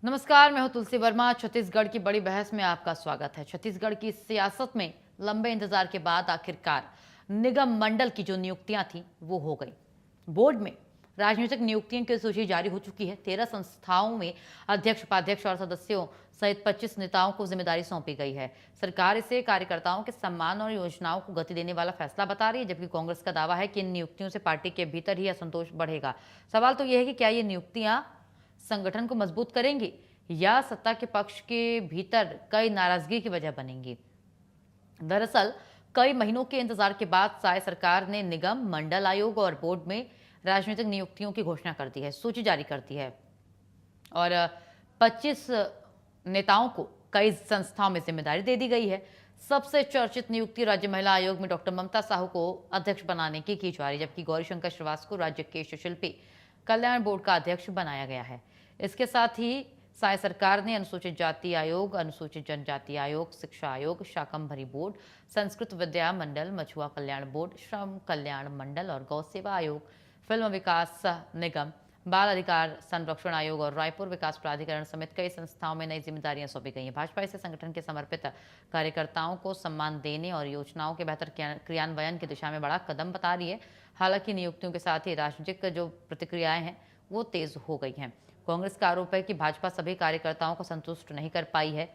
नमस्कार, मैं हूं तुलसी वर्मा। छत्तीसगढ़ की बड़ी बहस में आपका स्वागत है। छत्तीसगढ़ की सियासत में लंबे इंतजार के बाद आखिरकार निगम मंडल की जो नियुक्तियां थी वो हो गई। बोर्ड में राजनीतिक नियुक्तियों की सूची जारी हो चुकी है। 13 संस्थाओं में अध्यक्ष, उपाध्यक्ष और सदस्यों सहित 25 नेताओं को जिम्मेदारी सौंपी गई है। सरकार इसे कार्यकर्ताओं के सम्मान और योजनाओं को गति देने वाला फैसला बता रही है, जबकि कांग्रेस का दावा है कि इन नियुक्तियों से पार्टी के भीतर ही असंतोष बढ़ेगा। सवाल तो यह है कि क्या ये नियुक्तियां संगठन को मजबूत करेंगी या सत्ता के पक्ष के भीतर कई नाराजगी की वजह बनेंगी। दरअसल कई महीनों के इंतजार के बाद साय सरकार ने निगम, मंडल आयोग और बोर्ड में राजनीतिक नियुक्तियों की घोषणा कर दी है, सूची जारी कर दी है और 25 नेताओं को कई संस्थाओं में जिम्मेदारी दे दी गई है। सबसे चर्चित नियुक्ति राज्य महिला आयोग में डॉक्टर ममता साहू को अध्यक्ष बनाने की जा रही है, जबकि गौरीशंकर श्रीवास्तव को राज्य के शिल्पी कल्याण बोर्ड का अध्यक्ष बनाया गया है। इसके साथ ही साय सरकार ने अनुसूचित जाति आयोग, अनुसूचित जनजाति आयोग, शिक्षा आयोग, शाकंभरी बोर्ड, संस्कृत विद्या मंडल, मछुआ कल्याण बोर्ड, श्रम कल्याण मंडल और गौ सेवा आयोग, फिल्म विकास निगम, बाल अधिकार संरक्षण आयोग और रायपुर विकास प्राधिकरण समेत कई संस्थाओं में नई जिम्मेदारियां सौंपी गई हैं। भाजपा इसे संगठन के समर्पित कार्यकर्ताओं को सम्मान देने और योजनाओं के बेहतर क्रियान्वयन की दिशा में बड़ा कदम बता रही है। हालांकि नियुक्तियों के साथ ही राजनीतिक जो प्रतिक्रियाएं हैं वो तेज हो गई हैं। कांग्रेस का आरोप है कि भाजपा सभी कार्यकर्ताओं को संतुष्ट नहीं कर पाई है।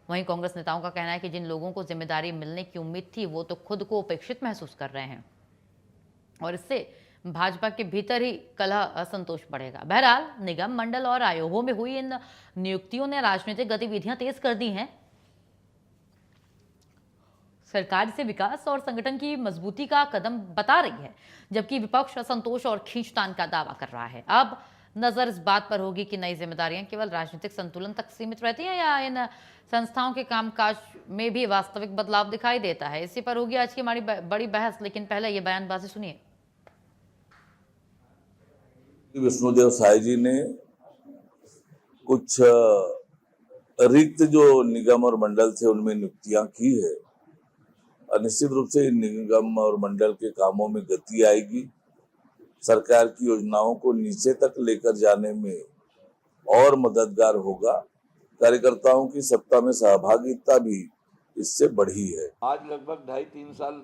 वहीं कांग्रेस नेताओं का कहना है कि जिन लोगों को जिम्मेदारी मिलने की उम्मीद थी वो तो खुद को उपेक्षित महसूस कर रहे हैं और इससे भाजपा के भीतर ही कलह, असंतोष बढ़ेगा। बहरहाल निगम, मंडल और आयोगों में हुई इन नियुक्तियों ने राजनीतिक गतिविधियां तेज कर दी हैं। सरकार इसे विकास और संगठन की मजबूती का कदम बता रही है, जबकि विपक्ष असंतोष और खींचतान का दावा कर रहा है। अब नजर इस बात पर होगी कि नई जिम्मेदारियां केवल राजनीतिक संतुलन तक सीमित रहती हैं या इन संस्थाओं के कामकाज में भी वास्तविक बदलाव दिखाई देता है। इसी पर होगी आज की हमारी बड़ी बहस, लेकिन पहले ये बयानबाजी सुनिए। विष्णुदेव साय जी ने कुछ रिक्त जो निगम और मंडल थे उनमें नियुक्तियां की है और निश्चित रूप से निगम और मंडल के कामों में गति आएगी। सरकार की योजनाओं को नीचे तक लेकर जाने में और मददगार होगा। कार्यकर्ताओं की सत्ता में सहभागिता भी इससे बढ़ी है। आज लगभग 2.5-3 साल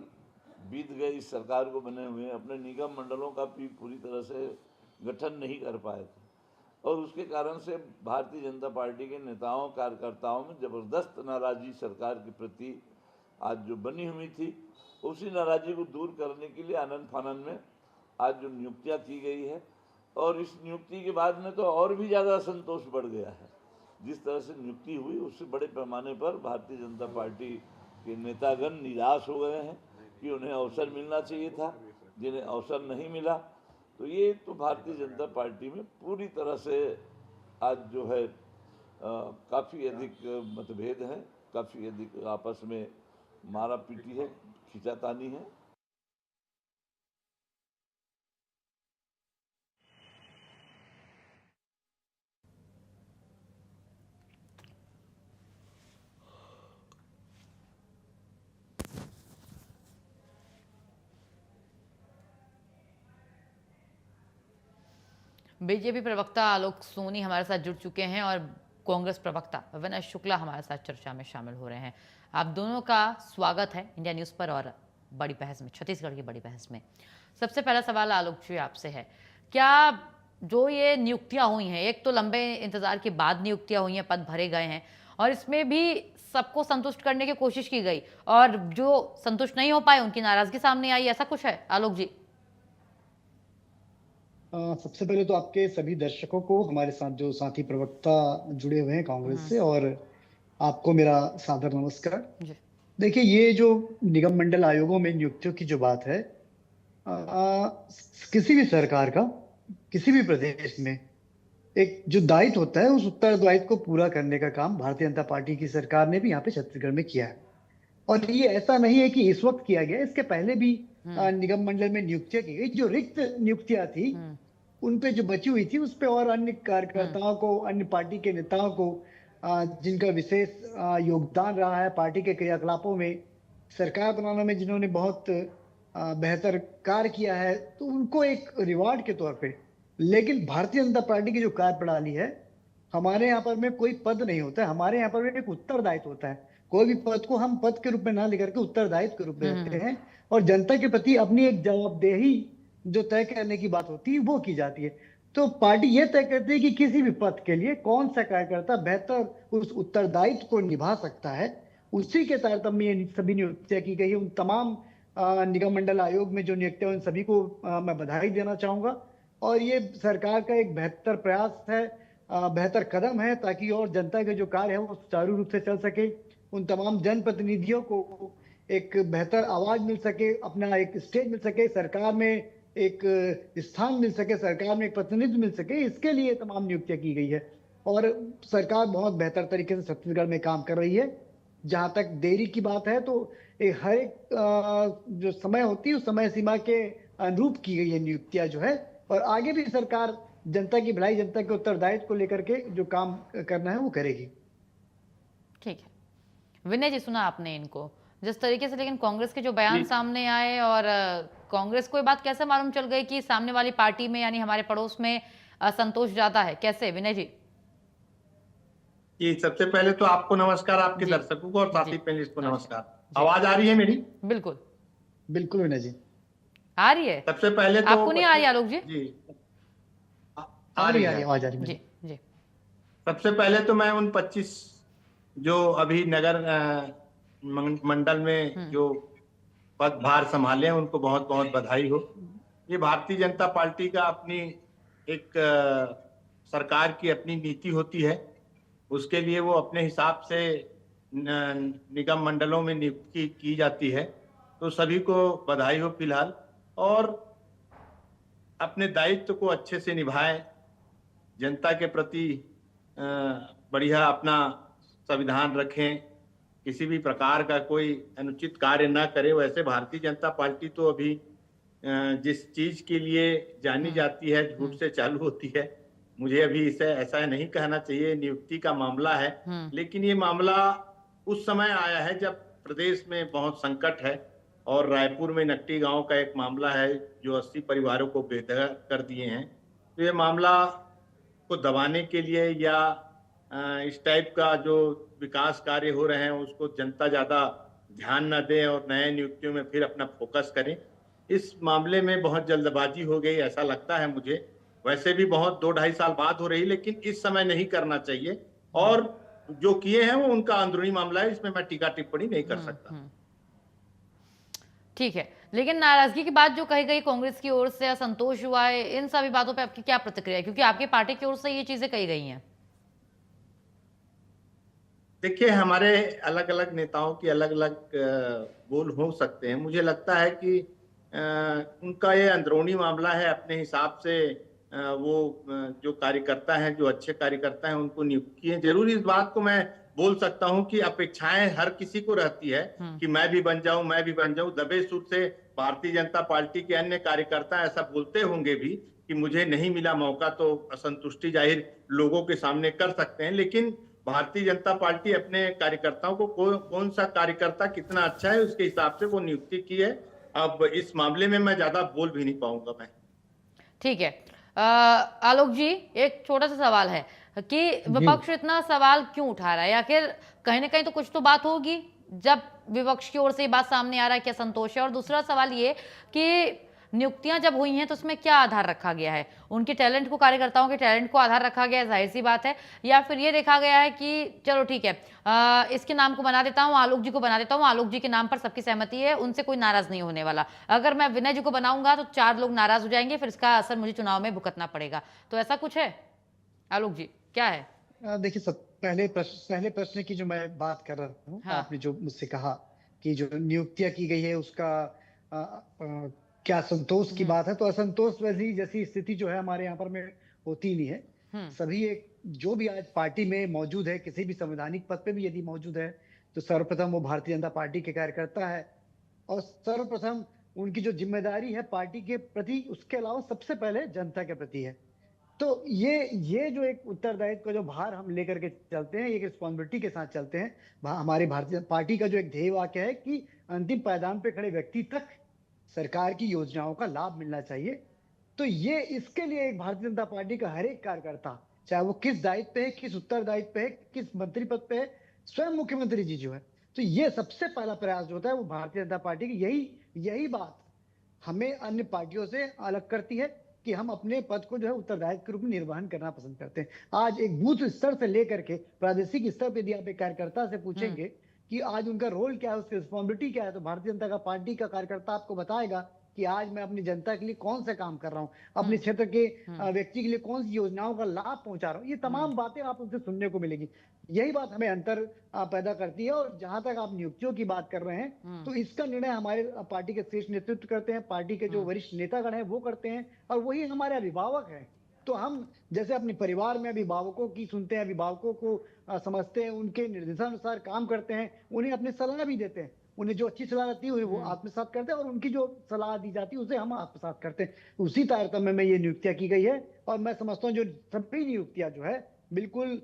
बीत गए इस सरकार को बने हुए, अपने निगम मंडलों का भी पूरी तरह से गठन नहीं कर पाए थे और उसके कारण से भारतीय जनता पार्टी के नेताओं, कार्यकर्ताओं में जबरदस्त नाराजगी सरकार के प्रति आज जो बनी हुई थी, उसी नाराजगी को दूर करने के लिए आनंद फानंद में आज जो नियुक्तियां की गई है और इस नियुक्ति के बाद में तो और भी ज़्यादा असंतोष बढ़ गया है। जिस तरह से नियुक्ति हुई उससे बड़े पैमाने पर भारतीय जनता पार्टी के नेतागण निराश हो गए हैं कि उन्हें अवसर मिलना चाहिए था, जिन्हें अवसर नहीं मिला। तो ये तो भारतीय जनता पार्टी में पूरी तरह से आज जो है काफ़ी अधिक मतभेद हैं, काफ़ी अधिक आपस में मारा पीटी है, खींचातानी है। बीजेपी प्रवक्ता आलोक सोनी हमारे साथ जुड़ चुके हैं और कांग्रेस प्रवक्ता विनय शुक्ला हमारे साथ चर्चा में शामिल हो रहे हैं। आप दोनों का स्वागत है इंडिया न्यूज़ पर और बड़ी बहस में, छत्तीसगढ़ की बड़ी बहस में। सबसे पहला सवाल आलोक जी आपसे है, क्या जो ये नियुक्तियां हुई हैं, एक तो लंबे इंतजार के बाद नियुक्तियां हुई हैं, पद भरे गए हैं और इसमें भी सबको संतुष्ट करने की कोशिश की गई और जो संतुष्ट नहीं हो पाए उनकी नाराजगी सामने आई, ऐसा कुछ है आलोक जी? सबसे पहले तो आपके सभी दर्शकों को, हमारे साथ जो साथी प्रवक्ता जुड़े हुए हैं कांग्रेस से, और आपको मेरा सादर नमस्कार। देखिए, ये जो निगम मंडल आयोगों में नियुक्तियों की जो बात है, किसी भी सरकार का किसी भी प्रदेश में एक जो दायित्व होता है, उस उत्तरदायित्व को पूरा करने का काम भारतीय जनता पार्टी की सरकार ने भी यहाँ पे छत्तीसगढ़ में किया है। और ये ऐसा नहीं है कि इस वक्त किया गया, इसके पहले भी निगम मंडल में नियुक्तियां की गई। जो रिक्त नियुक्तियां थी उन पे जो बची हुई थी उस पे और अन्य कार्यकर्ताओं को, अन्य पार्टी के नेताओं को जिनका विशेष योगदान रहा है पार्टी के क्रियाकलापों में, सरकार बनाने में जिन्होंने बहुत बेहतर कार्य किया है, तो उनको एक रिवार्ड के तौर पे। लेकिन भारतीय जनता पार्टी की जो कार्यप्रणाली है हमारे यहाँ पर में कोई पद नहीं होता है, हमारे यहाँ पर में एक उत्तरदायित्व होता है। कोई भी पद को हम पद के रूप में ना लेकर के उत्तरदायित्व के रूप में रखते हैं, और जनता के प्रति अपनी एक जवाबदेही जो तय करने की बात होती है वो की जाती है। तो पार्टी ये तय करती है कि किसी भी पद के लिए कौन सा कार्यकर्ता बेहतर उस उत्तरदायित्व को निभा सकता है। उसी के तारतम्य ये सभी नियुक्तियां की गई है। उन तमाम निगम मंडल आयोग में जो नियुक्तियां, उन सभी को मैं बधाई देना चाहूंगा। और ये सरकार का एक बेहतर प्रयास है, बेहतर कदम है, ताकि और जनता के जो कार्य है वो सुचारू रूप से चल सके। उन तमाम जनप्रतिनिधियों को एक बेहतर आवाज मिल सके, अपना एक स्टेज मिल सके, सरकार में एक स्थान मिल सके, सरकार में एक प्रतिनिधित्व मिल सके, इसके लिए तमाम नियुक्तियां की गई है। और सरकार बहुत बेहतर तरीके से छत्तीसगढ़ में काम कर रही है। जहां तक देरी की बात है तो हर एक जो समय होती है उस समय सीमा के अनुरूप की गई है नियुक्तियां जो है। और आगे भी सरकार जनता की भलाई, जनता के उत्तरदायित्व को लेकर के जो काम करना है वो करेगी। ठीक है विनय जी, सुना आपने इनको जिस तरीके से, लेकिन कांग्रेस के जो बयान सामने आए, और कांग्रेस को ये बात कैसे मालूम चल गई कि सामने वाली पार्टी में यानी हमारे पड़ोस में असंतोष ज्यादा है? कैसे विनय जी? जी, सबसे पहले तो आपको नमस्कार, आपके दर्शकों को और साथी पैनलिस्ट को नमस्कार। आवाज आ रही है मेरी? बिल्कुल बिल्कुल विनय जी, आ रही है। सबसे पहले तो आपको नहीं आ रही आलोक जी? जी आ रही है आवाज, आ रही है जी जी। सबसे पहले तो मैं उन 25 जो अभी नगर मंडल में जो पदभार संभाले हैं उनको बहुत बहुत बधाई हो। ये भारतीय जनता पार्टी का अपनी एक सरकार की अपनी नीति होती है, उसके लिए वो अपने हिसाब से निगम मंडलों में नियुक्ति की जाती है। तो सभी को बधाई हो फिलहाल, और अपने दायित्व को अच्छे से निभाएं, जनता के प्रति बढ़िया अपना संविधान रखें, किसी भी प्रकार का कोई अनुचित कार्य ना करे। वैसे भारतीय जनता पार्टी तो अभी जिस चीज के लिए जानी जाती है झूठ से चालू होती है। मुझे अभी इसे ऐसा नहीं कहना चाहिए, नियुक्ति का मामला है, लेकिन ये मामला उस समय आया है जब प्रदेश में बहुत संकट है, और रायपुर में नकटी गांव का एक मामला है जो 80 परिवारों को बेघर कर दिए हैं। तो ये मामला को दबाने के लिए या इस टाइप का जो विकास कार्य हो रहे हैं उसको जनता ज्यादा ध्यान न दे और नए नियुक्तियों में फिर अपना फोकस करें, इस मामले में बहुत जल्दबाजी हो गई ऐसा लगता है मुझे। वैसे भी बहुत 2-2.5 साल बाद हो रही, लेकिन इस समय नहीं करना चाहिए। और जो किए हैं वो उनका अंदरूनी मामला है, इसमें मैं टीका टिप्पणी नहीं कर सकता। ठीक है, लेकिन नाराजगी की बात जो कही गई कांग्रेस की ओर से, असंतोष हुआ है, इन सभी बातों पे आपकी क्या प्रतिक्रिया है? क्योंकि आपकी पार्टी की ओर से ये चीजें कही गई हैं। देखिए, हमारे अलग अलग नेताओं की अलग अलग बोल हो सकते हैं। मुझे लगता है कि उनका ये अंदरूनी मामला है, अपने हिसाब से वो जो कार्यकर्ता हैं, जो अच्छे कार्यकर्ता हैं, उनको नियुक्त किए। जरूर इस बात को मैं बोल सकता हूं कि अपेक्षाएं हर किसी को रहती है कि मैं भी बन जाऊं, मैं भी बन जाऊं। दबे सुर से भारतीय जनता पार्टी के अन्य कार्यकर्ता ऐसा बोलते होंगे भी कि मुझे नहीं मिला मौका, तो असंतुष्टि जाहिर लोगों के सामने कर सकते हैं। लेकिन भारतीय जनता पार्टी अपने कार्यकर्ताओं को कौन सा कार्यकर्ता कितना अच्छा है उसके हिसाब से वो नियुक्ति की है। अब इस मामले में मैं ज्यादा बोल भी नहीं पाऊंगा मैं। ठीक है, आलोक जी, एक छोटा सा सवाल है कि विपक्ष इतना सवाल क्यों उठा रहा है? आखिर कहीं ना कहीं तो कुछ तो बात होगी जब विपक्ष की ओर से ये बात सामने आ रहा है कि असंतोष है। और दूसरा सवाल ये कि नियुक्तियां जब हुई हैं तो उसमें क्या आधार रखा गया है? उनके टैलेंट को, कार्यकर्ताओं के टैलेंट को आधार रखा गया है, जाहिर सी बात है, या फिर ये देखा गया है कि चलो ठीक है, इसके नाम को बना देता हूं, आलोक जी को बना देता हूं, आलोक जी के नाम पर सबकी सहमति है, उनसे कोई नाराज नहीं होने वाला। अगर मैं विनय जी को बनाऊंगा तो 4 लोग नाराज हो जाएंगे, फिर इसका असर मुझे चुनाव में भुगतना पड़ेगा। तो ऐसा कुछ है आलोक जी, क्या है? देखिए, सब पहले प्रश्न की जो मैं बात कर रहा हूँ, आपने जो मुझसे कहा कि जो नियुक्तियां की गई है उसका क्या संतोष की बात है, तो असंतोष वैसी जैसी स्थिति जो है हमारे यहाँ पर में होती नहीं है। सभी एक जो भी आज पार्टी में मौजूद है, किसी भी संवैधानिक पद पे भी यदि मौजूद है, तो सर्वप्रथम वो भारतीय जनता पार्टी के कार्यकर्ता है, और सर्वप्रथम उनकी जो जिम्मेदारी है पार्टी के प्रति, उसके अलावा सबसे पहले जनता के प्रति है। तो ये जो एक उत्तरदायित्व का जो भार हम लेकर के चलते हैं, एक रिस्पॉन्सिबिलिटी के साथ चलते हैं। हमारी भारतीय पार्टी का जो एक ध्येय वाक्य है कि अंतिम पायदान पे खड़े व्यक्ति तक सरकार की योजनाओं का लाभ मिलना चाहिए। तो ये इसके लिए एक भारतीय जनता पार्टी का हर एक कार्यकर्ता चाहे वो किस दायित्व पे है, किस उत्तरदायित्व पे है, किस मंत्री पद पे है, स्वयं मुख्यमंत्री जी जो है। तो ये सबसे पहला प्रयास जो होता है वो भारतीय जनता पार्टी की यही बात हमें अन्य पार्टियों से अलग करती है कि हम अपने पद को जो है उत्तरदायित्व के रूप में निर्वहन करना पसंद करते हैं। आज एक बूथ स्तर से लेकर के प्रादेशिक स्तर पर यदि आप एक कार्यकर्ता से पूछेंगे कि आज उनका रोल क्या है, उसकी रिस्पॉन्सिबिलिटी क्या है, तो भारतीय जनता पार्टी का कार्यकर्ता आपको बताएगा कि आज मैं अपनी जनता के लिए कौन से काम कर रहा हूँ, अपने क्षेत्र के व्यक्ति के लिए कौन सी योजनाओं का लाभ पहुंचा रहा हूँ। ये तमाम बातें आप उनसे सुनने को मिलेगी। यही बात हमें अंतर पैदा करती है। और जहां तक आप नियुक्तियों की बात कर रहे हैं, तो इसका निर्णय हमारे पार्टी के शीर्ष नेतृत्व करते हैं, पार्टी के जो वरिष्ठ नेतागण हैं वो करते हैं, और वही हमारे अभिभावक हैं। तो हम जैसे अपने परिवार में अभिभावकों की सुनते हैं, अभिभावकों को समझते हैं, उनके निर्देशानुसार काम करते हैं, उन्हें अपनी सलाह भी देते हैं। उन्हें जो अच्छी सलाह आती है वो आत्मसात करते हैं, और उनकी जो सलाह दी जाती है उसे हम आत्मसात करते हैं। उसी तारतम्य में ये नियुक्तियां की गई है। और मैं समझता हूँ जो सभी नियुक्तियां जो है बिल्कुल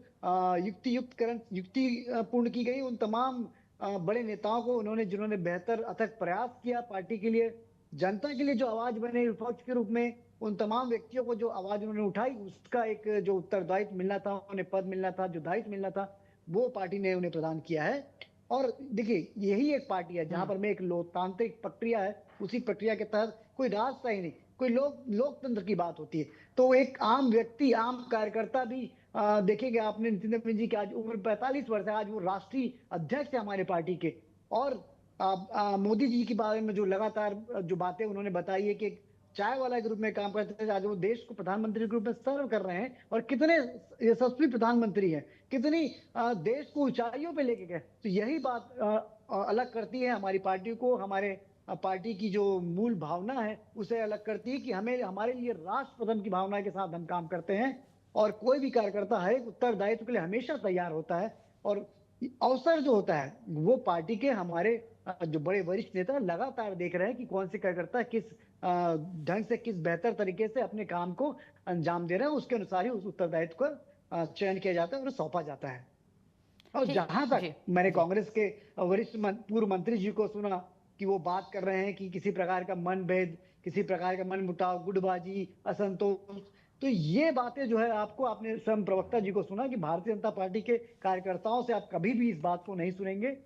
युक्ति पूर्ण की गई। उन तमाम बड़े नेताओं को जिन्होंने बेहतर अथक प्रयास किया पार्टी के लिए, जनता के लिए जो आवाज बने विपक्ष के रूप में, उन तमाम व्यक्तियों को जो आवाज उन्होंने उठाई, उसका एक जो उत्तरदायित्व मिलना था, उन्हें पद मिलना था, जो दायित्व मिलना था, वो पार्टी ने उन्हें प्रदान किया है। और देखिए यही एक पार्टी है जहां पर में एक लोकतांत्रिक प्रक्रिया है, उसी प्रक्रिया के तहत कोई राजशाही नहीं, कोई लोकतंत्र की बात होती है। तो एक आम व्यक्ति, आम कार्यकर्ता भी देखेंगे आपने नितिन नवीन जी की आज उम्र 45 वर्ष है, आज वो राष्ट्रीय अध्यक्ष है हमारे पार्टी के। और मोदी जी के बारे में जो लगातार जो बातें उन्होंने बताई है कि चाय वाला के रूप में काम करते थे, आज वो देश को प्रधानमंत्री के रूप में सर्व कर रहे हैं, और कितने यशस्वी प्रधानमंत्री हैं, कितनी देश को ऊंचाइयों पे लेके गए। तो यही बात अलग करती है हमारी पार्टी को, हमारे पार्टी की जो मूल भावना है उसे अलग करती है कि हमें हमारे लिए राष्ट्र प्रथम की भावना के साथ हम काम करते हैं। और कोई भी कार्यकर्ता है उत्तरदायित्व के लिए हमेशा तैयार होता है। और अवसर जो होता है वो पार्टी के हमारे जो बड़े वरिष्ठ नेता लगातार देख रहे हैं कि कौन से कार्यकर्ता किस ढंग से, किस बेहतर तरीके से अपने काम को अंजाम दे रहे हैं, उसके अनुसार ही उस उत्तरदायित्व का चयन किया जाता है और सौंपा जाता है। और जहां तक मैंने कांग्रेस के वरिष्ठ पूर्व मंत्री जी को सुना कि वो बात कर रहे हैं कि किसी प्रकार का मनभेद, किसी प्रकार का मनमुटाव, गुटबाजी, असंतोष, तो ये बातें जो है आपने स्वयं प्रवक्ता जी को सुना कि भारतीय जनता पार्टी के कार्यकर्ताओं से आप कभी भी इस बात को नहीं सुनेंगे।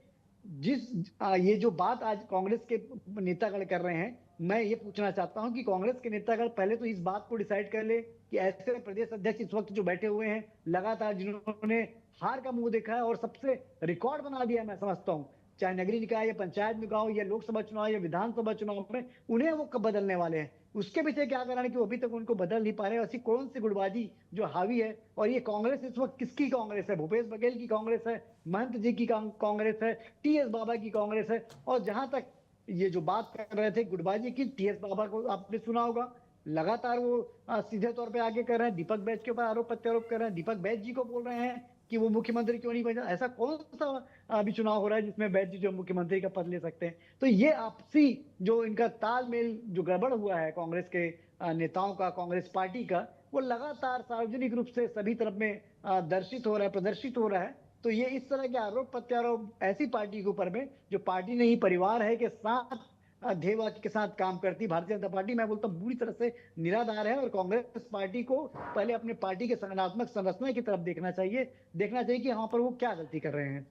ये जो बात आज कांग्रेस के नेतागण कर रहे हैं, मैं ये पूछना चाहता हूं कि कांग्रेस के नेतागण पहले तो इस बात को डिसाइड कर ले कि ऐसे प्रदेश अध्यक्ष इस वक्त जो बैठे हुए हैं, लगातार जिन्होंने हार का मुंह देखा है और सबसे रिकॉर्ड बना दिया, मैं समझता हूं, चाहे नगरीय निकाय या पंचायत निकाय या लोकसभा चुनाव या विधानसभा चुनाव में, उन्हें वो कब बदलने वाले हैं। उसके पीछे क्या कारण है कि वो अभी तक उनको बदल नहीं पा रहे हैं। ऐसी कौन सी गुटबाजी जो हावी है। और ये कांग्रेस इस वक्त किसकी कांग्रेस है? भूपेश बघेल की कांग्रेस है, महंत जी की कांग्रेस है, टीएस बाबा की कांग्रेस है। और जहां तक ये जो बात कर रहे थे गुटबाजी की, टीएस बाबा को आपने सुना होगा, लगातार वो सीधे तौर पे आगे कर रहे हैं, दीपक बैज के ऊपर आरोप प्रत्यारोप कर रहे हैं। दीपक बैज जी को बोल रहे हैं कि वो मुख्यमंत्री क्यों नहीं बना। ऐसा कौन सा अभी चुनाव हो रहा है जिसमें बैज जी जो मुख्यमंत्री का पद ले सकते हैं? तो ये आपसी जो इनका तालमेल जो गड़बड़ हुआ है कांग्रेस के नेताओं का, कांग्रेस पार्टी का, वो लगातार सार्वजनिक रूप से सभी तरफ में दर्शित हो रहा है, प्रदर्शित हो रहा है। तो ये इस तरह के आरोप प्रत्यारोप ऐसी पार्टी के ऊपर में जो पार्टी नहीं परिवार है के साथ ध्येय वाक्य के साथ काम करती भारतीय जनता पार्टी, मैं बोलता हूँ बुरी तरह से निराधार है। और कांग्रेस पार्टी को पहले अपने पार्टी के संगठनात्मक संरचना की तरफ देखना चाहिए कि यहाँ पर वो क्या गलती कर रहे हैं।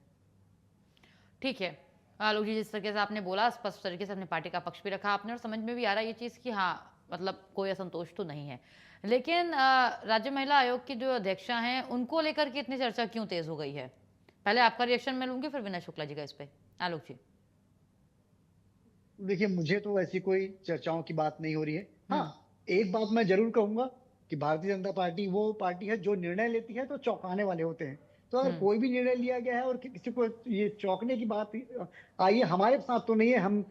ठीक है आलोक जी, जिस तरीके से आपने बोला, स्पष्ट तरीके से अपने पार्टी का पक्ष भी रखा आपने, और समझ में भी आ रहा है ये चीज़ कि हाँ, मतलब कोई असंतोष तो नहीं है। लेकिन राज्य महिला आयोग की जो अध्यक्षा हैं उनको लेकर के इतनी चर्चा क्यों तेज हो गई है? पहले आपका रिएक्शन मैं लूंगी, फिर विनय शुक्ला जी का इस पे। आलोक जी। देखिए, मुझे तो ऐसी कोई चर्चाओं की बात नहीं हो रही है। हाँ, एक बात मैं जरूर कहूंगा कि भारतीय जनता पार्टी वो पार्टी है जो निर्णय लेती है तो चौंकाने वाले होते हैं। तो अगर कोई भी निर्णय लिया गया है और किसी को ये चौंकने की बात आई है, हमारे साथ तो नहीं है। हम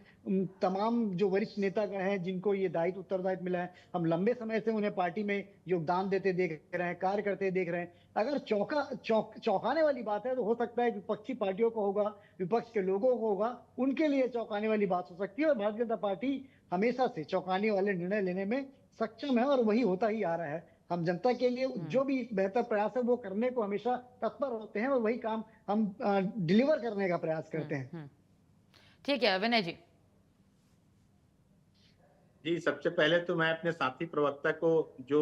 तमाम जो वरिष्ठ नेतागण हैं जिनको ये दायित्व उत्तरदायित्व मिला है, हम लंबे समय से उन्हें पार्टी में योगदान देते देख रहे हैं, कार्य करते देख रहे हैं। अगर चौंकाने वाली बात है तो हो सकता है विपक्षी पार्टियों को होगा, विपक्ष के लोगों को होगा, उनके लिए चौंकाने वाली बात हो सकती है। और भारतीय जनता पार्टी हमेशा से चौंकाने वाले निर्णय लेने में सक्षम है और वही होता ही आ रहा है। हम जनता के लिए जो भी बेहतर प्रयास है वो करने को हमेशा तत्पर होते हैं और वही काम हम डिलीवर करने का प्रयास करते हैं। ठीक है विनय जी। जी, सबसे पहले तो मैं अपने साथी प्रवक्ता को जो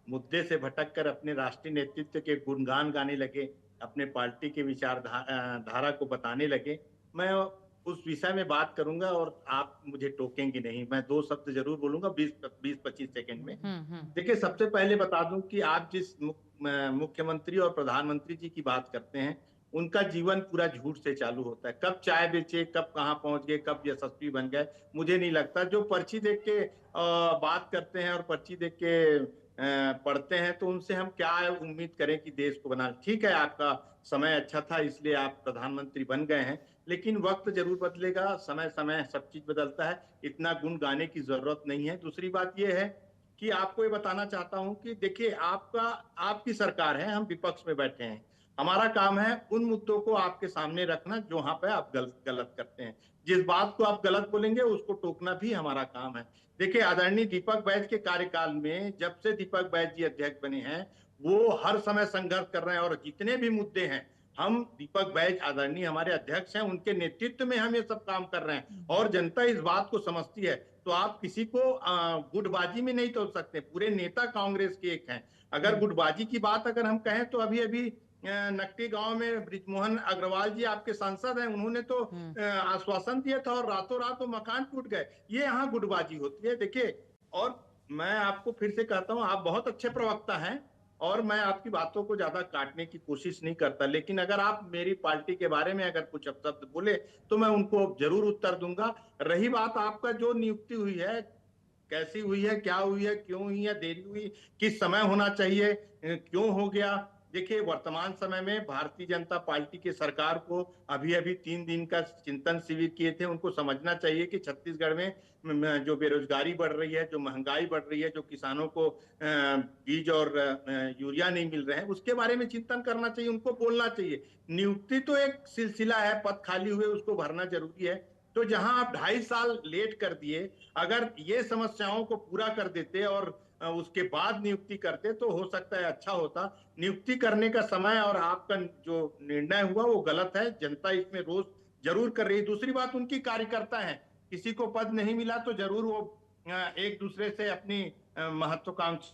मुद्दे से भटककर अपने राष्ट्रीय नेतृत्व के गुणगान गाने लगे, अपने पार्टी के धारा को बताने लगे। मैं उस विषय में बात करूंगा और आप मुझे टोकेंगे नहीं। मैं 2 शब्द जरूर बोलूंगा 20-25 सेकंड में। देखिए, सबसे पहले बता दूं कि आप जिस मुख्यमंत्री और प्रधानमंत्री जी की बात करते हैं, उनका जीवन पूरा झूठ से चालू होता है। कब चाय बेचे, कब कहाँ पहुंच गए, कब यशस्वी बन गए, मुझे नहीं लगता। जो पर्ची देख के बात करते हैं और पर्ची देख के पढ़ते हैं, तो उनसे हम क्या उम्मीद करें कि देश को बना। ठीक है, आपका समय अच्छा था इसलिए आप प्रधानमंत्री बन गए हैं, लेकिन वक्त जरूर बदलेगा, समय समय सब चीज बदलता है, इतना गुण गाने की जरूरत नहीं है। दूसरी बात यह है कि आपको ये बताना चाहता हूं कि देखिए, आपकी सरकार है, हम विपक्ष में बैठे हैं। हमारा काम है उन मुद्दों को आपके सामने रखना जो वहां पे आप गलत करते हैं। जिस बात को आप गलत बोलेंगे उसको टोकना भी हमारा काम है। देखिए, आदरणीय दीपक बैज के कार्यकाल में, जब से दीपक बैज जी अध्यक्ष बने हैं, वो हर समय संघर्ष कर रहे हैं और जितने भी मुद्दे हैं, हम दीपक बैज आदरणीय हमारे अध्यक्ष हैं, उनके नेतृत्व में हम ये सब काम कर रहे हैं और जनता इस बात को समझती है। तो आप किसी को गुटबाजी में नहीं तोड़ सकते। पूरे नेता कांग्रेस के एक हैं। अगर गुटबाजी की बात अगर हम कहें तो अभी नकटी गांव में ब्रिजमोहन अग्रवाल जी आपके सांसद हैं, उन्होंने तो आश्वासन दिया था और रातों रात वो मकान टूट गए। ये यहाँ गुटबाजी होती है। देखिए, और मैं आपको फिर से कहता हूँ, आप बहुत अच्छे प्रवक्ता हैं और मैं आपकी बातों को ज्यादा काटने की कोशिश नहीं करता, लेकिन अगर आप मेरी पार्टी के बारे में अगर कुछ शब्द बोले तो मैं उनको जरूर उत्तर दूंगा। रही बात आपका जो नियुक्ति हुई है, कैसी हुई है, क्या हुई है, क्यों हुई है, देरी हुई, किस समय होना चाहिए, क्यों हो गया। देखिए, वर्तमान समय में भारतीय जनता पार्टी की सरकार को अभी 3 दिन का चिंतन शिविर किए थे। उनको समझना चाहिए कि छत्तीसगढ़ में जो बेरोजगारी बढ़ रही है, जो महंगाई बढ़ रही है, जो किसानों को बीज और यूरिया नहीं मिल रहे हैं, उसके बारे में चिंतन करना चाहिए, उनको बोलना चाहिए। नियुक्ति तो एक सिलसिला है, पद खाली हुए उसको भरना जरूरी है। तो जहां आप 2.5 साल लेट कर दिए, अगर ये समस्याओं को पूरा कर देते और उसके बाद नियुक्ति करते तो हो सकता है अच्छा होता। नियुक्ति करने का समय और आपका जो निर्णय हुआ वो गलत है। जनता इसमें रोष जरूर कर रही है। दूसरी बात, उनकी कार्यकर्ता है, किसी को पद नहीं मिला तो जरूर वो एक दूसरे से अपनी महत्वाकांक्षाओं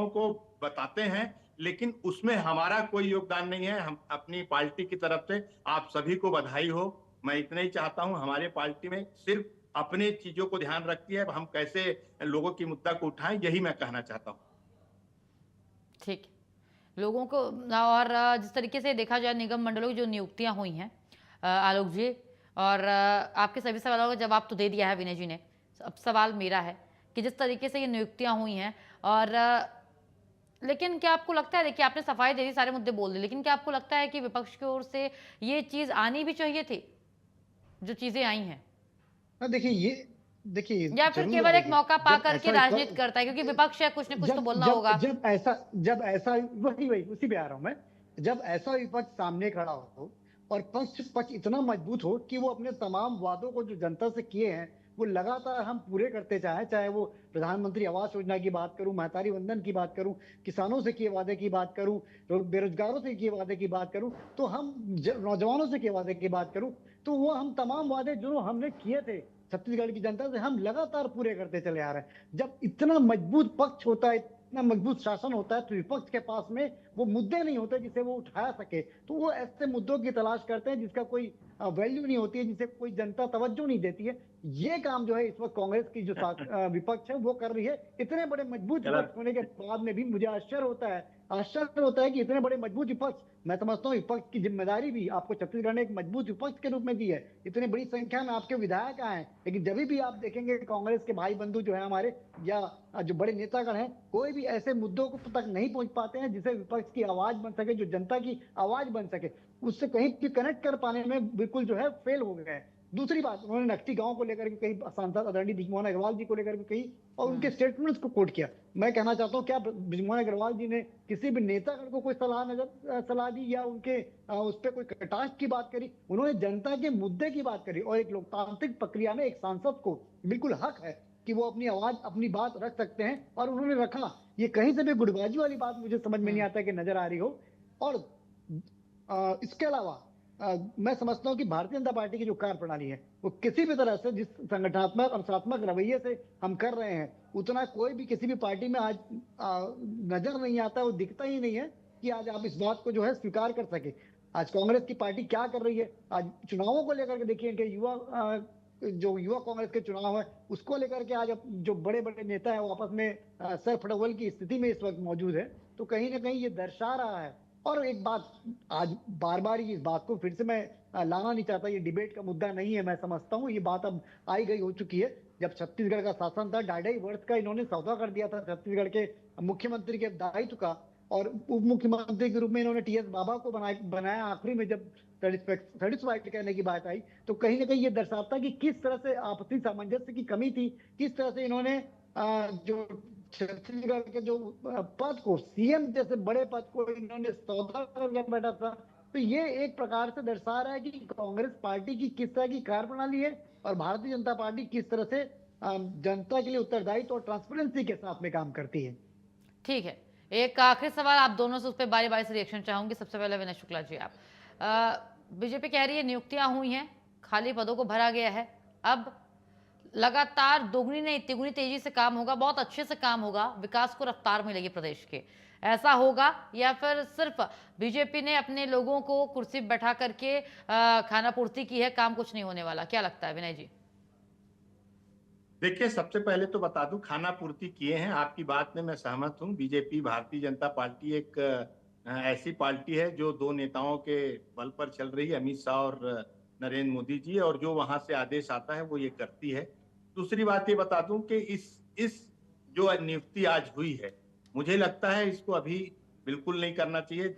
को बताते हैं, लेकिन उसमें हमारा कोई योगदान नहीं है। हम अपनी पार्टी की तरफ से आप सभी को बधाई हो। मैं इतना ही चाहता हूं, हमारे पार्टी में सिर्फ अपने चीजों को ध्यान रखती है, हम कैसे लोगों की मुद्दा को उठाएं, यही मैं कहना चाहता हूं। ठीक, लोगों को और जिस तरीके से देखा जाए निगम मंडलों की जो नियुक्तियां हुई हैं आलोक जी, और आपके सभी सवालों का जवाब तो दे दिया है विनय जी ने। अब सवाल मेरा है कि जिस तरीके से ये नियुक्तियां हुई हैं, और लेकिन क्या आपको लगता है, देखिए आपने सफाई दे दी, सारे मुद्दे बोल दिए, लेकिन क्या आपको लगता है कि विपक्ष की ओर से ये चीज आनी भी चाहिए थी जो चीजें आई हैं, देखिए या फिर जरूर केवल एक आएगी। मौका पा जब करके ऐसा राजनीति करता है क्योंकि विपक्ष है, कुछ न कुछ तो बोलना होगा? जब ऐसा वही उसी पे आ रहा हूं मैं। जब ऐसा विपक्ष सामने खड़ा हो और पक्ष इतना मजबूत हो कि वो अपने तमाम वादों को जो जनता से किए हैं वो लगातार हम पूरे करते चाहे वो प्रधानमंत्री आवास योजना की बात करूं, महतारी वंदन की बात करूं, किसानों से किए वादे की बात करूं, बेरोजगारों से किए वादे की बात करूं, तो हम नौजवानों से किए वादे की बात करूं, तो वो हम तमाम वादे जो हमने किए थे छत्तीसगढ़ की जनता से, हम लगातार पूरे करते चले आ रहे हैं। जब इतना मजबूत पक्ष होता है, इतना मजबूत शासन होता है, तो विपक्ष के पास में वो मुद्दे नहीं होते जिसे वो उठा सके। तो वो ऐसे मुद्दों की तलाश करते हैं जिसका कोई वैल्यू नहीं होती है, जिसे कोई जनता तवज्जो नहीं देती है। ये काम जो है इस वक्त कांग्रेस की जो विपक्ष है वो कर रही है। इतने बड़े मजबूत विपक्ष होने के बाद में भी मुझे आश्चर्य होता है कि इतने बड़े मजबूत विपक्ष, मैं समझता हूँ विपक्ष की जिम्मेदारी भी आपको छत्तीसगढ़ ने एक मजबूत विपक्ष के रूप में दी है। इतनी बड़ी संख्या में आपके विधायक आए हैं, लेकिन जब भी आप देखेंगे कांग्रेस के भाई बंधु जो है हमारे, या जो बड़े नेतागण हैं, कोई भी ऐसे मुद्दों को तक नहीं पहुंच पाते हैं जिसे विपक्ष की आवाज बन सके, जो जनता की आवाज बन सके, उससे कहीं भी कनेक्ट कर पाने में बिल्कुल जो है फेल हो गए हैं। दूसरी बात, उन्होंने नकटी गांव को लेकर के कही, सांसद आदरणीय ब्रिजमोहन अग्रवाल जी को लेकर के कही और उनके स्टेटमेंट्स को कोट किया। मैं कहना चाहता हूं, क्या ब्रिजमोहन अग्रवाल जी ने किसी भी नेतागण को कोई सलाह दी या उनके उस पर कोई कटाक्ष की बात करी? उन्होंने जनता के मुद्दे की बात करी, और एक लोकतांत्रिक प्रक्रिया में एक सांसद को बिल्कुल हक है कि वो अपनी आवाज, अपनी बात रख सकते हैं, और उन्होंने रखा। ये कहीं से भी गुटबाजी वाली बात मुझे समझ में नहीं आता कि नजर आ रही हो। और इसके अलावा मैं समझता हूँ कि भारतीय जनता पार्टी की जो कार्यप्रणाली है वो किसी भी तरह से जिस संगठनात्मक और अनुशासनात्मक रवैये से हम कर रहे हैं, उतना कोई भी किसी भी पार्टी में आज नजर नहीं आता, वो दिखता ही नहीं है कि आज आप इस बात को जो है स्वीकार कर सके। आज कांग्रेस की पार्टी क्या कर रही है, आज चुनावों को लेकर के देखिए कि जो युवा कांग्रेस के चुनाव है उसको लेकर के आज जो बड़े बड़े नेता है वो आपस में सर फटवल की स्थिति में इस वक्त मौजूद है। तो कहीं ना कहीं ये दर्शा रहा है। और एक बात, आज बार बार इस बात को फिर से मैं लाना नहीं चाहता, ये डिबेट का मुद्दा नहीं है, मैं समझता हूँ ये बात अब आई गई हो चुकी है। जब छत्तीसगढ़ का शासन था, 2.5 वर्ष का इन्होंने सौदा कर दिया था छत्तीसगढ़ के मुख्यमंत्री के दायित्व का, और उप मुख्यमंत्री के रूप में इन्होंने टीएस बाबा को बनाया। आखिरी में जब सेटिस्फाइड कहने की बात आई तो कहीं ना कहीं ये दर्शाता कि किस तरह से आपसी सामंजस्य की कमी थी, किस तरह से इन्होंने जो छत्तीसगढ़ के जो पद को, सीएम जैसे बड़े पद को इन्होंने सौदा करके बैठा था। तो ये एक प्रकार से दर्शा रहा है कि कांग्रेस पार्टी की किस तरह की कार्यप्रणाली है और भारतीय जनता पार्टी किस तरह से जनता के लिए उत्तरदायित्व और ट्रांसपेरेंसी के साथ में काम करती है। ठीक है, एक आखिरी सवाल आप दोनों से, उस पर बारी बारी से रिएक्शन चाहूंगी। सबसे पहले विनय शुक्ला जी, आप बीजेपी कह रही है नियुक्तियां हुई हैं, खाली पदों को भरा गया है, अब लगातार दोगुनी नहीं तिगुनी तेजी से काम होगा, बहुत अच्छे से काम होगा, विकास को रफ्तार मिलेगी प्रदेश के, ऐसा होगा? या फिर सिर्फ बीजेपी ने अपने लोगों को कुर्सी बैठा करके खाना पूर्ति की है, काम कुछ नहीं होने वाला? क्या लगता है विनय जी? देखिए, सबसे पहले तो बता दूं, खाना पूर्ति किए हैं, आपकी बात में मैं सहमत हूं। बीजेपी, भारतीय जनता पार्टी एक ऐसी पार्टी है जो दो नेताओं के बल पर चल रही है, अमित शाह और नरेंद्र मोदी जी, और जो वहां से आदेश आता है वो ये करती है। दूसरी बात ये बता दूं कि इस जो नियुक्ति आज हुई है, मुझे लगता है इसको अभी बिल्कुल नहीं करना चाहिए।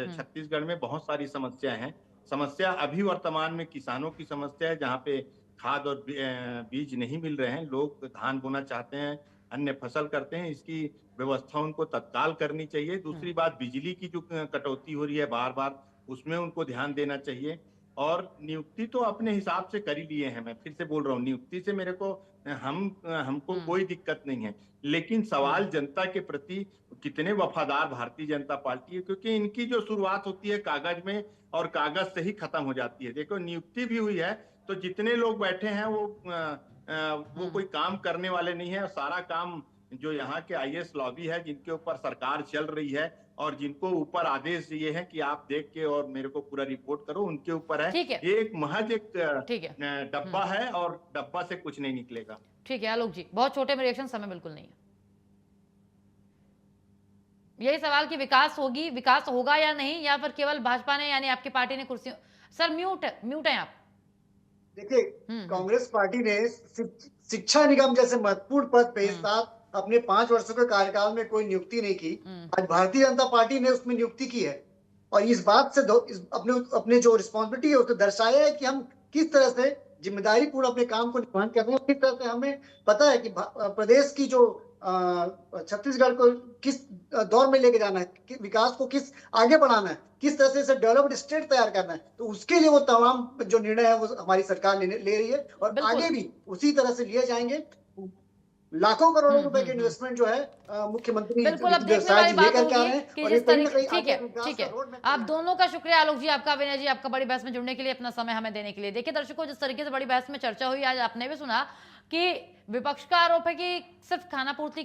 छत्तीसगढ़ में बहुत सारी समस्याएं हैं। समस्या अभी वर्तमान में किसानों की समस्या है, जहाँ पे खाद और बीज नहीं मिल रहे हैं। लोग धान बोना चाहते हैं, अन्य फसल करते हैं, इसकी व्यवस्था उनको तत्काल करनी चाहिए। दूसरी बात, बिजली की जो कटौती हो रही है बार बार, उसमें उनको ध्यान देना चाहिए। और नियुक्ति तो अपने हिसाब से कर ही लिए हैं, मैं फिर से बोल रहा हूँ, नियुक्ति से मेरे को हमको कोई दिक्कत नहीं है। लेकिन सवाल जनता के प्रति कितने वफादार भारतीय जनता पार्टी है, क्योंकि इनकी जो शुरुआत होती है कागज में और कागज से ही खत्म हो जाती है। देखो, नियुक्ति भी हुई है तो जितने लोग बैठे हैं वो कोई काम करने वाले नहीं है, और सारा काम जो यहाँ के आईएएस लॉबी है, जिनके ऊपर सरकार चल रही है और जिनको ऊपर आदेश दिए हैं कि आप देख के और मेरे को पूरा रिपोर्ट करो, उनके ऊपर है। ठीक है, एक महज एक डब्बा है और डब्बा से कुछ नहीं निकलेगा। ठीक है आलोक जी, बहुत छोटे में रिएक्शन, समय बिल्कुल नहीं है। यही सवाल कि विकास होगा या नहीं, या फिर केवल भाजपा ने यानी आपकी पार्टी ने कुर्सियों, सर म्यूट है आप। देखिए, कांग्रेस पार्टी ने शिक्षा निगम जैसे महत्वपूर्ण पद पे साथ अपने 5 वर्षों के कार्यकाल में कोई नियुक्ति नहीं की। आज भारतीय जनता पार्टी ने उसमें नियुक्ति की है, और इस बात से अपने जो रिस्पॉन्सिबिलिटी है उसको दर्शाया है कि हम किस तरह से जिम्मेदारी पूर्ण अपने काम को निर्वहन कर रहे हैं। किस तरह से हमें पता है कि प्रदेश की जो छत्तीसगढ़ को किस दौर में लेके जाना है, विकास को किस आगे बढ़ाना है, किस तरह से इसे डेवलप्ड स्टेट तैयार करना है। तो उसके लिए वो तमाम जो निर्णय है वो हमारी सरकार ले रही है, और आगे भी उसी तरह से लिए जाएंगे। लाखों करोड़ों रुपए के इन्वेस्टमेंट जो है मुख्यमंत्री बिल्कुल, अब देखने वाली बात होगी कि जिस तरीके, ठीक है। आप दोनों का शुक्रिया, आलोक जी आपका, विनय जी आपका, बड़ी बहस में जुड़ने के लिए, अपना समय हमें देने के लिए। देखिए दर्शकों, जिस तरीके से बड़ी बहस में चर्चा हुई आज, आपने भी सुना कि विपक्ष का आरोप है कि सिर्फ खाना पूर्ति की